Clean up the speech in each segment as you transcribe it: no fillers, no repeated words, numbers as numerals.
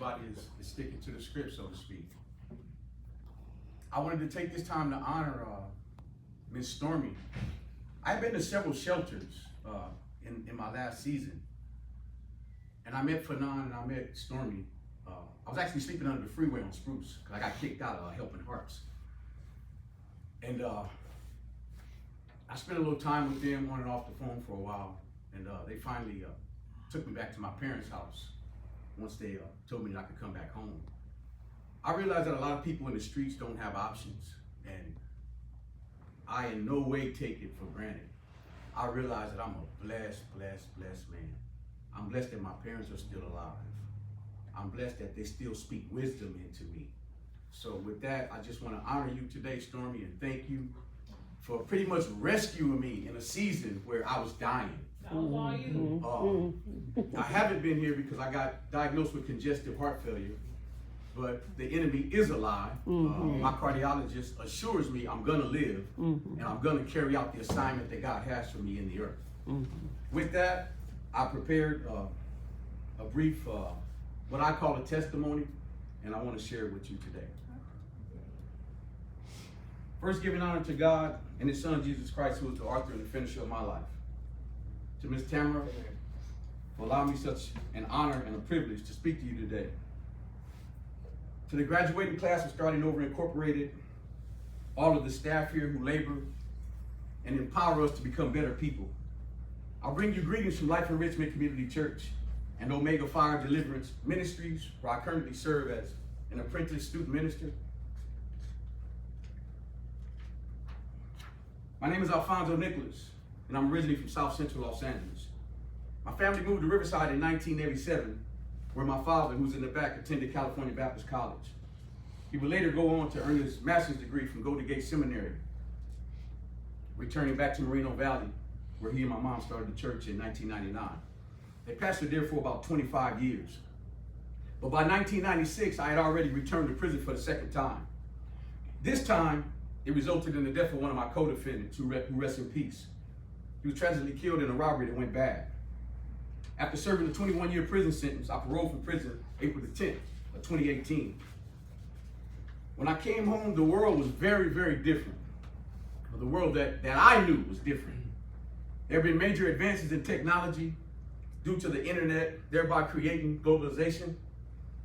everybody is sticking to the script, so to speak. I wanted to take this time to honor Miss Stormy. I've been to several shelters in my last season. And I met Fanon and I met Stormy. I was actually sleeping under the freeway on Spruce because I got kicked out of Helping Hearts. And I spent a little time with them on and off the phone for a while. And they finally took me back to my parents' house once they told me that I could come back home. I realized that a lot of people in the streets don't have options, and I in no way take it for granted. I realize that I'm a blessed man. I'm blessed that my parents are still alive. I'm blessed that they still speak wisdom into me. So with that, I just want to honor you today, Stormy, and thank you for pretty much rescuing me in a season where I was dying. That was all you. I haven't been here because I got diagnosed with congestive heart failure, but the enemy is alive. My cardiologist assures me I'm gonna live, and I'm gonna carry out the assignment that God has for me in the earth. With that, I prepared a brief, what I call a testimony, and I want to share it with you today. First, giving honor to God and His Son, Jesus Christ, who is the author and the finisher of my life. To Ms. Tamara, for allowing me such an honor and a privilege to speak to you today. To the graduating class of Starting Over Incorporated, all of the staff here who labor and empower us to become better people. I'll bring you greetings from Life Enrichment Community Church and Omega Fire Deliverance Ministries, where I currently serve as an apprentice student minister. My name is Alfonso Nicholas, and I'm originally from South Central Los Angeles. My family moved to Riverside in 1987, where my father, who's in the back, attended California Baptist College. He would later go on to earn his master's degree from Golden Gate Seminary, returning back to Moreno Valley, where he and my mom started the church in 1999. They pastored there for about 25 years. But by 1996, I had already returned to prison for the second time. This time, it resulted in the death of one of my co-defendants, who rests in peace. He was tragically killed in a robbery that went bad. After serving a 21-year prison sentence, I paroled from prison April the 10th of 2018. When I came home, the world was very, very different. The world that I knew was different. There have been major advances in technology due to the internet, thereby creating globalization.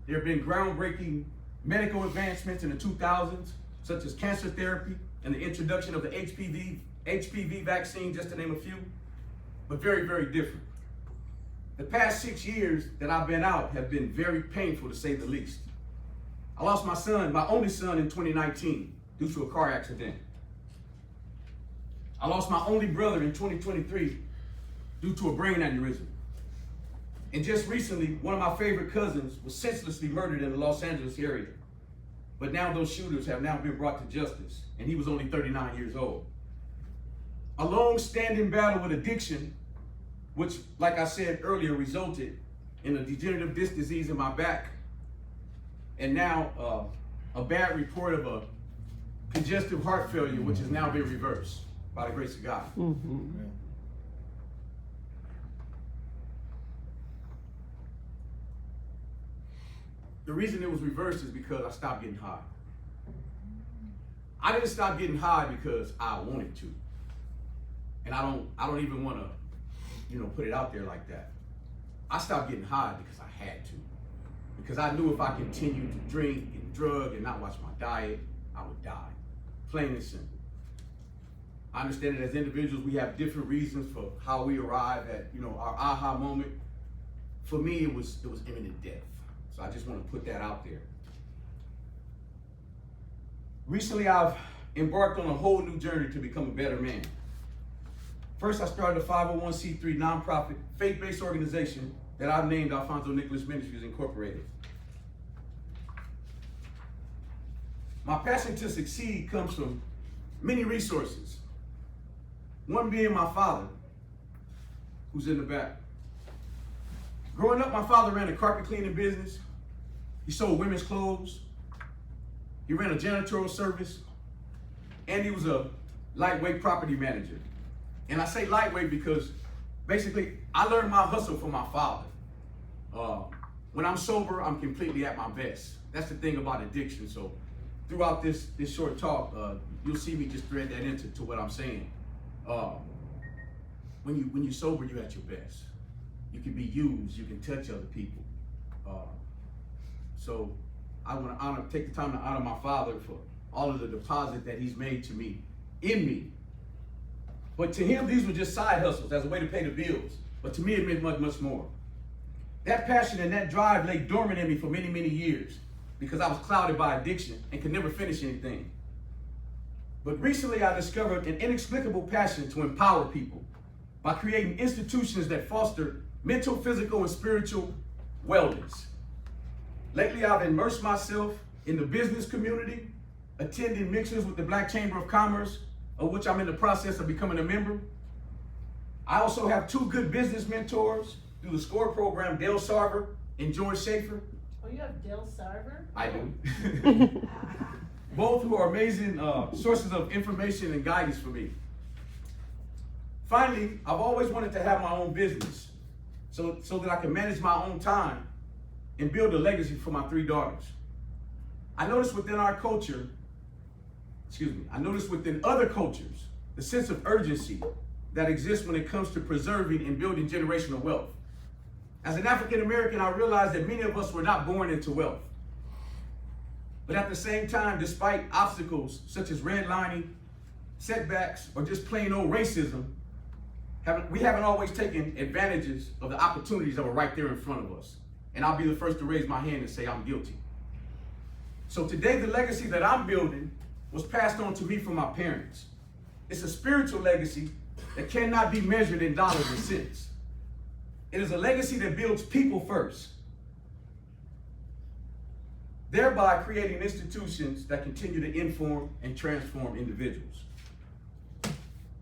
There have been groundbreaking medical advancements in the 2000s, such as cancer therapy and the introduction of the HPV vaccine, just to name a few, but very, very different. The past 6 years that I've been out have been very painful, to say the least. I lost my son, my only son, in 2019 due to a car accident. I lost my only brother in 2023 due to a brain aneurysm. And just recently, one of my favorite cousins was senselessly murdered in the Los Angeles area. But now those shooters have now been brought to justice, and he was only 39 years old. A long-standing battle with addiction, which, like I said earlier, resulted in a degenerative disc disease in my back, and now a bad report of a congestive heart failure, which has now been reversed by the grace of God. The reason it was reversed is because I stopped getting high. I didn't stop getting high because I wanted to. And I don't even want to, put it out there like that. I stopped getting high because I had to. Because I knew if I continued to drink and drug and not watch my diet, I would die. Plain and simple. I understand that as individuals, we have different reasons for how we arrive at, our aha moment. For me, it was imminent death. So I just want to put that out there. Recently, I've embarked on a whole new journey to become a better man. First, I started a 501c3 nonprofit, faith-based organization that I've named Alfonso Nicholas Ministries Incorporated. My passion to succeed comes from many resources. One being my father, who's in the back. Growing up, my father ran a carpet cleaning business. He sold women's clothes. He ran a janitorial service. And he was a lightweight property manager. And I say lightweight because basically I learned my hustle from my father. When I'm sober, I'm completely at my best. That's the thing about addiction. So throughout this short talk, you'll see me just thread that into what I'm saying. When you're sober, you're at your best. You can be used. You can touch other people. So I want to take the time to honor my father for all of the deposit that he's made to me, in me. But to him, these were just side hustles as a way to pay the bills. But to me, it meant much, much more. That passion and that drive lay dormant in me for many, many years because I was clouded by addiction and could never finish anything. But recently, I discovered an inexplicable passion to empower people by creating institutions that foster mental, physical, and spiritual wellness. Lately, I've immersed myself in the business community, attending mixers with the Black Chamber of Commerce, of which I'm in the process of becoming a member. I also have two good business mentors through the SCORE program, Dale Sarver and George Schaefer. Oh, you have Dale Sarver? I do. Both who are amazing sources of information and guidance for me. Finally, I've always wanted to have my own business so that I can manage my own time and build a legacy for my 3 daughters. I noticed within our culture, I noticed within other cultures, the sense of urgency that exists when it comes to preserving and building generational wealth. As an African American, I realized that many of us were not born into wealth. But at the same time, despite obstacles such as redlining, setbacks, or just plain old racism, we haven't always taken advantages of the opportunities that were right there in front of us. And I'll be the first to raise my hand and say I'm guilty. So today, the legacy that I'm building was passed on to me from my parents. It's a spiritual legacy that cannot be measured in dollars and cents. It is a legacy that builds people first, thereby creating institutions that continue to inform and transform individuals.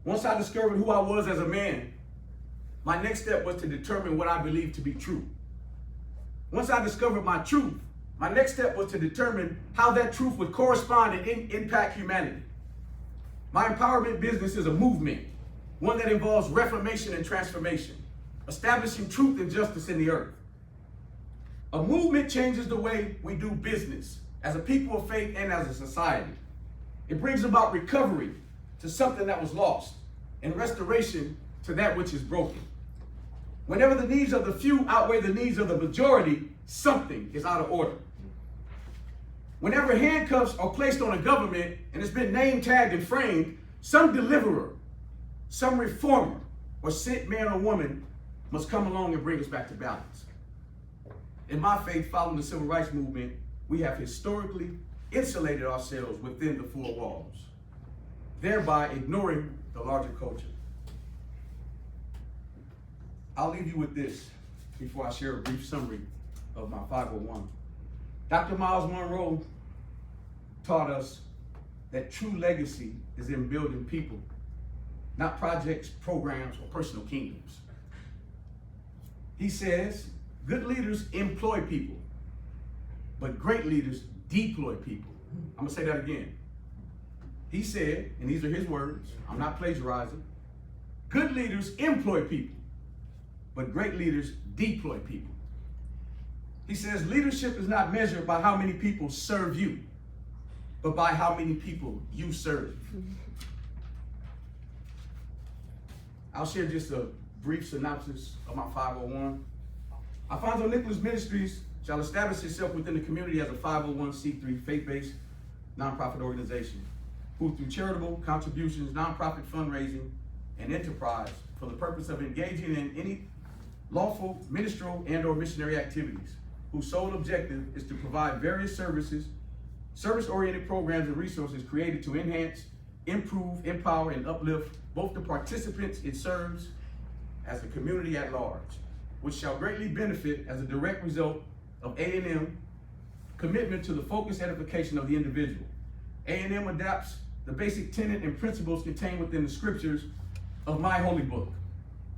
Once I discovered who I was as a man, my next step was to determine what I believed to be true. Once I discovered my truth, my next step was to determine how that truth would correspond and impact humanity. My empowerment business is a movement, one that involves reformation and transformation, establishing truth and justice in the earth. A movement changes the way we do business as a people of faith and as a society. It brings about recovery to something that was lost and restoration to that which is broken. Whenever the needs of the few outweigh the needs of the majority, something is out of order. Whenever handcuffs are placed on a government and it's been name tagged and framed, some deliverer, some reformer, or sent man or woman must come along and bring us back to balance. In my faith, following the civil rights movement, we have historically insulated ourselves within the 4 walls, thereby ignoring the larger culture. I'll leave you with this before I share a brief summary of my 501. Dr. Miles Monroe taught us that true legacy is in building people, not projects, programs, or personal kingdoms. He says, good leaders employ people, but great leaders deploy people. I'm gonna say that again. He said, and these are his words, I'm not plagiarizing, good leaders employ people, but great leaders deploy people. He says leadership is not measured by how many people serve you, but by how many people you serve. I'll share just a brief synopsis of my 501. Alfonso Nicholas Ministries shall establish itself within the community as a 501c3 faith-based nonprofit organization who, through charitable contributions, nonprofit fundraising, and enterprise, for the purpose of engaging in any lawful ministerial and or missionary activities, whose sole objective is to provide various service-oriented programs and resources created to enhance, improve, empower, and uplift both the participants it serves as the community at large, which shall greatly benefit as a direct result of A&M commitment to the focused edification of the individual. A&M adapts the basic tenet and principles contained within the scriptures of my holy book.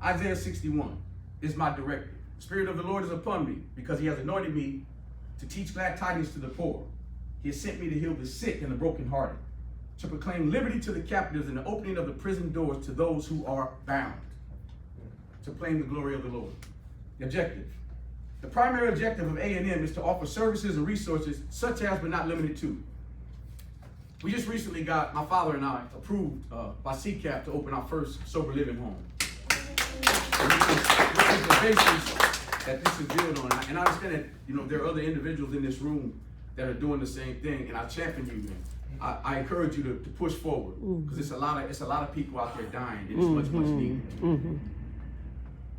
Isaiah 61 is my directive. The Spirit of the Lord is upon me because he has anointed me to teach glad tidings to the poor. He has sent me to heal the sick and the brokenhearted, to proclaim liberty to the captives and the opening of the prison doors to those who are bound, to proclaim the glory of the Lord. The objective, The primary objective of A&M is to offer services and resources such as, but not limited to. We just recently got, my father and I, approved by CCAP to open our first sober living home. And this is the basis that this is built on. And I understand that, you know, there are other individuals in this room that are doing the same thing, and I champion you, man. I encourage you to push forward, because it's a lot of people out there dying, and it's much needed.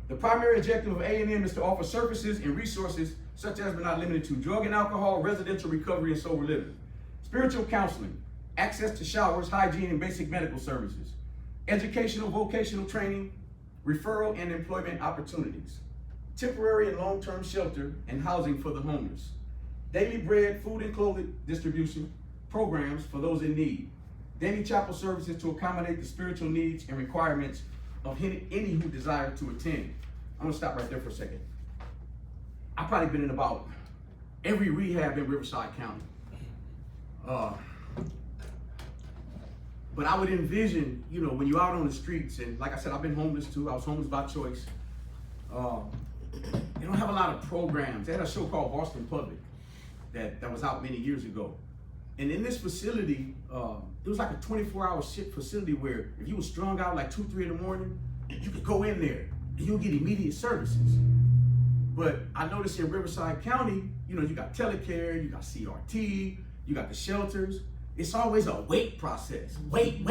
The primary objective of A&M is to offer services and resources such as, but not limited to, drug and alcohol, residential recovery, and sober living, spiritual counseling, access to showers, hygiene, and basic medical services, educational, vocational training, referral and employment opportunities, temporary and long-term shelter and housing for the homeless, daily bread, food and clothing distribution programs for those in need, daily chapel services to accommodate the spiritual needs and requirements of any who desire to attend. I'm gonna stop right there for a second. I've probably been in about every rehab in Riverside County. But I would envision, you know, when you're out on the streets, and like I said, I've been homeless too. I was homeless by choice. They don't have a lot of programs. They had a show called Boston Public that was out many years ago. And in this facility, it was like a 24-hour facility where if you were strung out like 2, 3 in the morning, you could go in there and you'll get immediate services. But I noticed in Riverside County, you know, you got telecare, you got CRT, you got the shelters. It's always a wait process. Wait.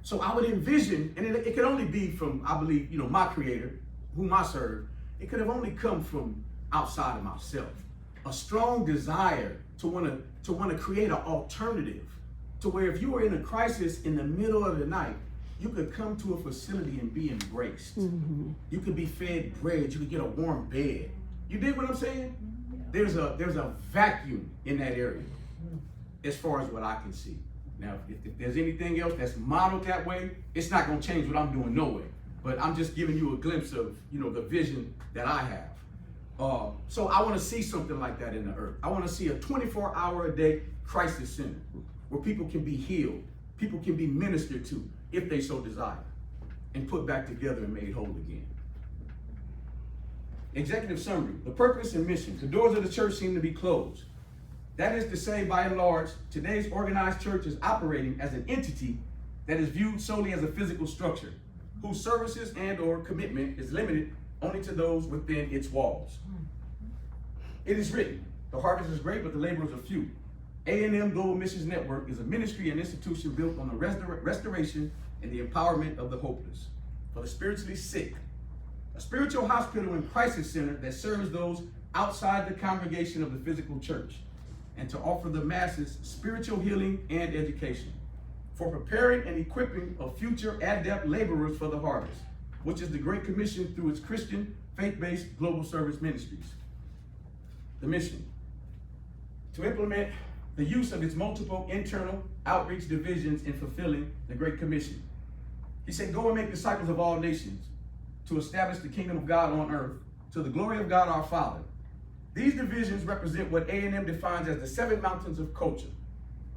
So I would envision, and it could only be from, I believe, you know, my creator, whom I serve. It could have only come from outside of myself. A strong desire to want to create an alternative to where if you were in a crisis in the middle of the night, you could come to a facility and be embraced. You could be fed bread. You could get a warm bed. You dig what I'm saying? There's a vacuum in that area, as far as what I can see. Now, if there's anything else that's modeled that way, it's not going to change what I'm doing, no way. But I'm just giving you a glimpse of, you know, the vision that I have. So I want to see something like that in the earth. I want to see a 24-hour-a-day crisis center where people can be healed, people can be ministered to if they so desire, and put back together and made whole again. Executive summary: the purpose and mission. The doors of the church seem to be closed. That is to say, by and large, today's organized church is operating as an entity that is viewed solely as a physical structure, whose services and or commitment is limited only to those within its walls. It is written, the harvest is great, but the laborers are few. A&M Global Missions Network is a ministry and institution built on the restoration and the empowerment of the hopeless, for the spiritually sick, a spiritual hospital and crisis center that serves those outside the congregation of the physical church, and to offer the masses spiritual healing and education, for preparing and equipping of future adept laborers for the harvest, which is the Great Commission through its Christian, faith-based global service ministries. The mission: to implement the use of its multiple internal outreach divisions in fulfilling the Great Commission. He said, go and make disciples of all nations, to establish the kingdom of God on earth, to the glory of God our Father. These divisions represent what A&M defines as the 7 mountains of culture,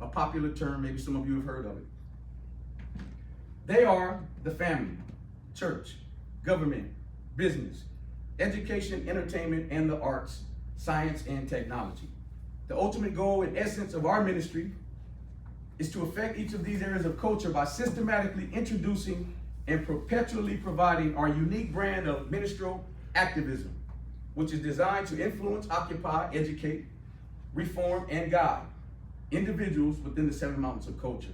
a popular term, maybe some of you have heard of it. They are the family, church, government, business, education, entertainment, and the arts, science, and technology. The ultimate goal and essence of our ministry is to affect each of these areas of culture by systematically introducing and perpetually providing our unique brand of ministerial activism, which is designed to influence, occupy, educate, reform, and guide individuals within the 7 mountains of culture.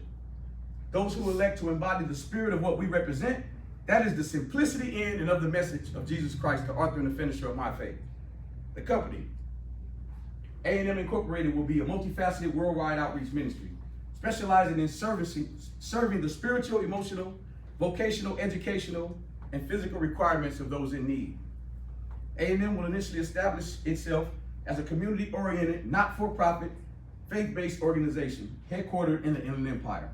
Those who elect to embody the spirit of what we represent, that is the simplicity in and of the message of Jesus Christ, the author and the finisher of my faith. The company, A&M Incorporated, will be a multifaceted worldwide outreach ministry, specializing in serving the spiritual, emotional, vocational, educational, and physical requirements of those in need. A&M will initially establish itself as a community-oriented, not-for-profit, faith-based organization headquartered in the Inland Empire.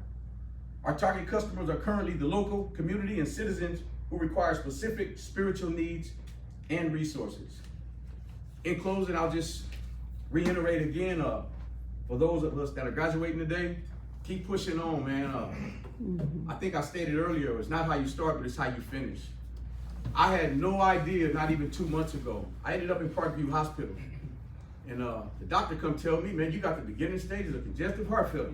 Our target customers are currently the local community and citizens who require specific spiritual needs and resources. In closing, I'll just reiterate again, for those of us that are graduating today, keep pushing on, man. I think I stated earlier, it's not how you start, but it's how you finish. I had no idea, not even 2 months ago. I ended up in Parkview Hospital. And the doctor come tell me, man, you got the beginning stages of congestive heart failure.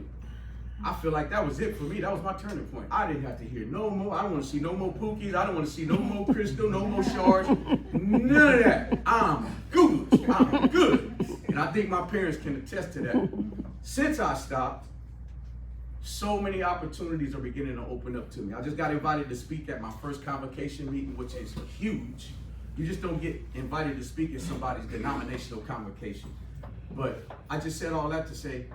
I feel like that was it for me. That was my turning point. I didn't have to hear no more. I don't want to see no more Pookies. I don't want to see no more Crystal, no more Shards. None of that. I'm good. I'm good. And I think my parents can attest to that. Since I stopped, so many opportunities are beginning to open up to me. I just got invited to speak at my first convocation meeting, which is huge. You just don't get invited to speak at somebody's denominational convocation. But I just said all that to say,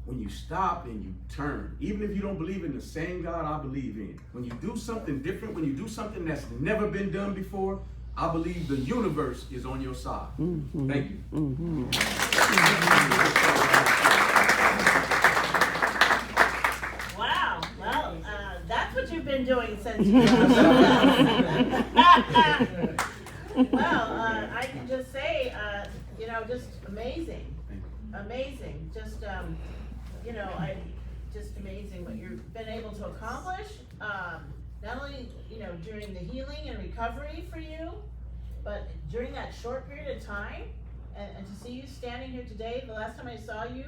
when you stop and you turn, even if you don't believe in the same God I believe in, when you do something different, when you do something that's never been done before, I believe the universe is on your side. Mm-hmm. Thank you. Mm-hmm. Wow, well, that's what you've been doing since. Well, I can just say, just amazing, amazing. Just, just amazing what you've been able to accomplish. Not only, during the healing and recovery for you, but during that short period of time, and to see you standing here today. The last time I saw you,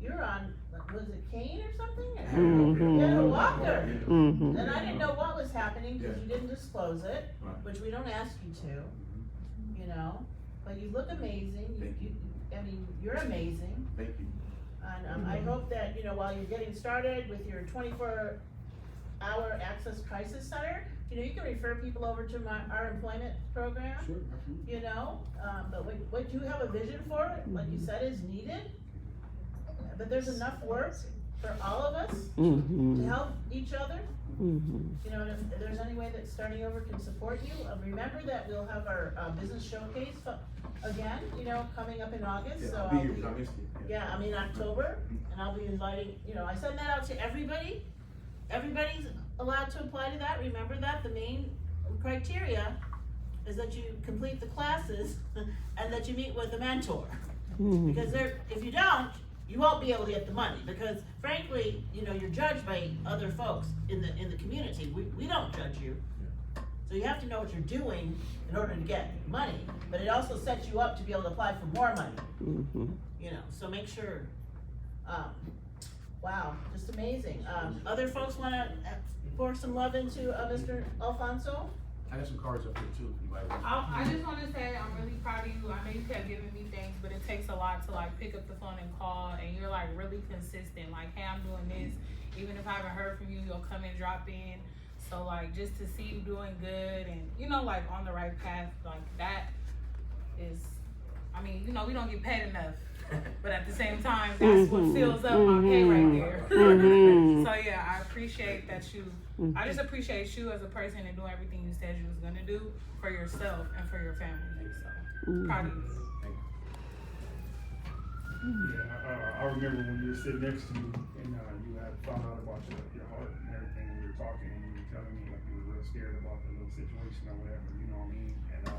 you were on, was it cane or something? Mm-hmm. You had a walker. Mm-hmm. And I didn't know what was happening because you didn't disclose it, Right. which we don't ask you to, but you look amazing. Thank you. You're amazing. Thank you. And I hope that, while you're getting started with your 24-hour access crisis center, you can refer people over to our employment program. Sure, absolutely. But what you have a vision for, like you said, is needed. But there's enough work for all of us to help each other. And if there's any way that Starting Over can support you, remember that we'll have our business showcase again, coming up in August. Yeah, So I'll be here because I missed it. October, and I'll be inviting, I send that out to everybody. Everybody's allowed to apply to that. Remember that the main criteria is that you complete the classes and that you meet with a mentor. Because if you don't, you won't be able to get the money, because frankly, you're judged by other folks in the community. We don't judge you. So you have to know what you're doing in order to get money, but it also sets you up to be able to apply for more money. So make sure. Wow, just amazing. Other folks wanna pour some love into Mr. Alfonso? I got some cards up here too. If anybody wants. I just want to say I'm really proud of you. I know you kept giving me things, but it takes a lot to pick up the phone and call, and you're really consistent. Hey, I'm doing this. Even if I haven't heard from you, you'll come and drop in. So just to see you doing good and on the right path, that is, we don't get paid enough, but at the same time, that's what fills up my pay right there. So yeah, I appreciate that you. I just appreciate you as a person and doing everything you said you was gonna do for yourself and for your family. So proud of you. Thank you. Yeah, I remember when you were sitting next to me and you had found out about your heart and everything when we were talking, and you were telling me you were real scared about the little situation or whatever, And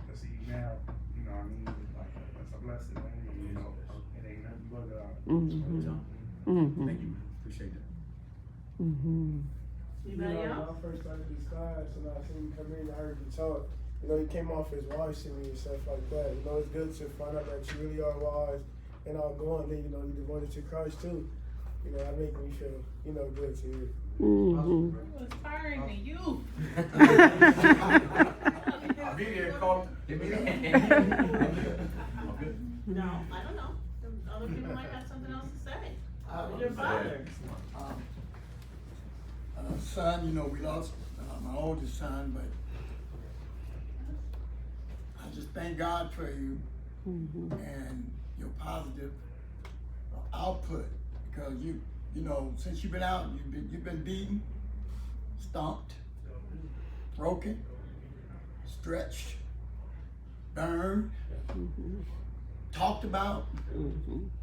to see you now, that's a blessing, man. It ain't nothing but Thank you, man. Appreciate that. Anybody When else? I first started this class and I seen you come in, I heard you talk. You came off as wise to me and stuff like that. It's good to find out that you really are wise and outgoing. Then you're devoted to Christ too. That makes me feel good to hear. It's inspiring to you. I'll be there. Call. Get me there. No, I don't know. Other people might have something else to say. Your father. Son, we lost my oldest son, but I just thank God for you and your positive output, because since you've been out, you've been beaten, stomped, broken, stretched, burned, talked about,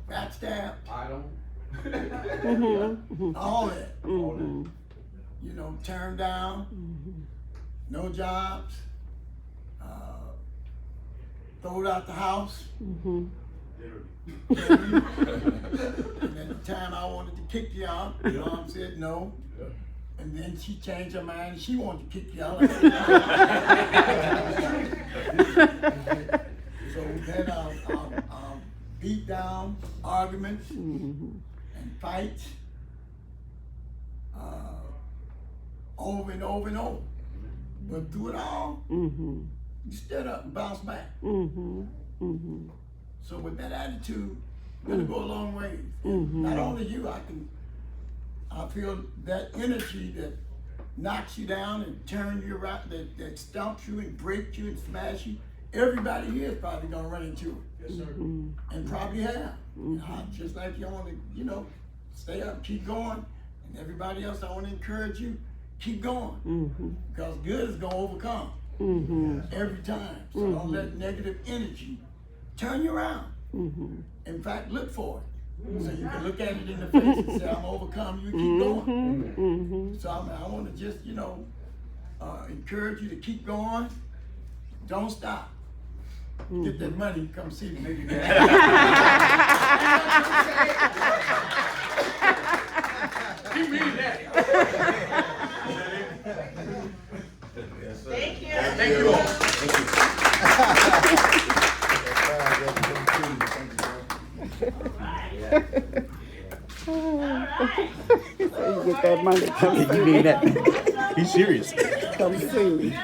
backstabbed, I don't. all that. All that. Turned down, no jobs, thrown out the house. And at the time I wanted to kick you out, your mom said no. and then she changed her mind, she wanted to kick you out. So we've had beat down arguments and fights over and over and over. But through it all, you stood up and bounced back. So with that attitude, it'll go a long way. Not only you, I feel that energy that knocks you down and turns you around, that stomps you and breaks you and smashes you. Everybody here is probably gonna run into it. Yes, sir. And probably have. I just like you want to, stay up, keep going. And everybody else, I want to encourage you, keep going. Because good is gonna overcome every time. So don't let negative energy turn you around. In fact, look for it. So you can look at it in the face and say, I'm overcome you, keep going. So I want to just, encourage you to keep going. Don't stop. Get that money, come see me. Keep reading that. Thank you. Thank you all. Alright. You get that money, come You mean that? He's serious. come see me.